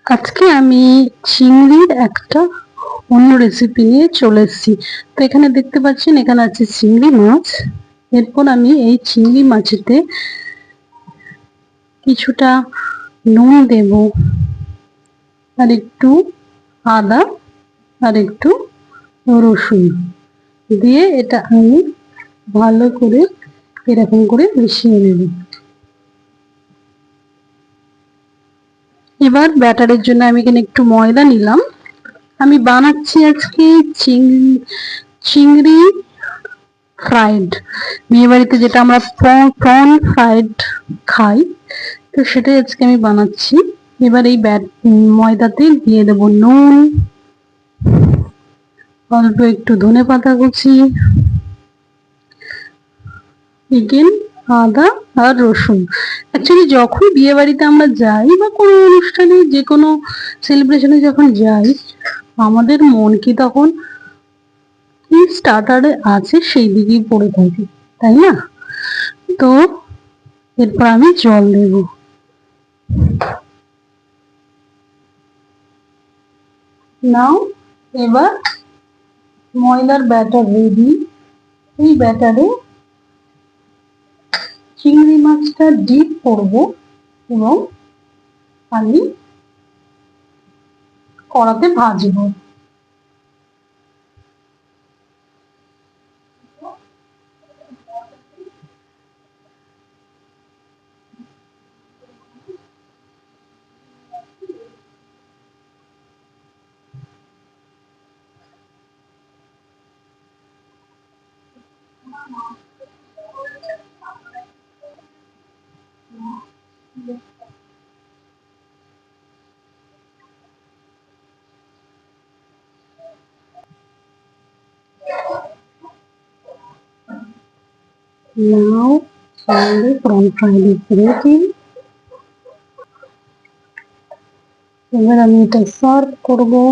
আজকে আমি চিংড়ির একটা অন্য রেসিপি নিয়ে চলে এসেছি। তো এখানে দেখতে পাচ্ছেন, এখানে আছে চিংড়ি মাছ। এরপর আমি এই চিংড়ি মাছেতে কিছুটা নুন দেব, আর একটু আদা, আর একটু রসুন দিয়ে এটা আমি ভালো করে এরকম করে মিশিয়ে নেব। এবার ব্যাটারের জন্য আমি এখানে একটু ময়দা নিলাম। আমি বানাচ্ছি আজকে চিংড়ি ফ্রাইড। বিয়ে বাড়িতে যেটা আমরা প্রন ফ্রাইড খাই, তো সেটাই আজকে আমি বানাচ্ছি। এবার এই ময়দাতে দিয়ে দেব নুন, অল্প একটু ধনেপাতা কুচি, চিকেন, আদা আর রসুন। অ্যাকচুয়ালি যখন বিয়ে বাড়িতে আমরা যাই বা কোনো অনুষ্ঠানে, যে কোনো সেলিব্রেশনে যখন যাই, আমাদের মন কি তখন কি স্টার্টারে আছে সেই দিকেই পড়ে থাকে, তাই না? তো এরপর আমি জল দেব। নাও, এবার ময়দার ব্যাটার রেডি। এই ব্যাটারে চিংড়ি মাছটা ডিপ করব এবং আমি কড়াতে ভাজবো। Now child prawn fried is ready. এবার আমি এটা সার্ভ করবো।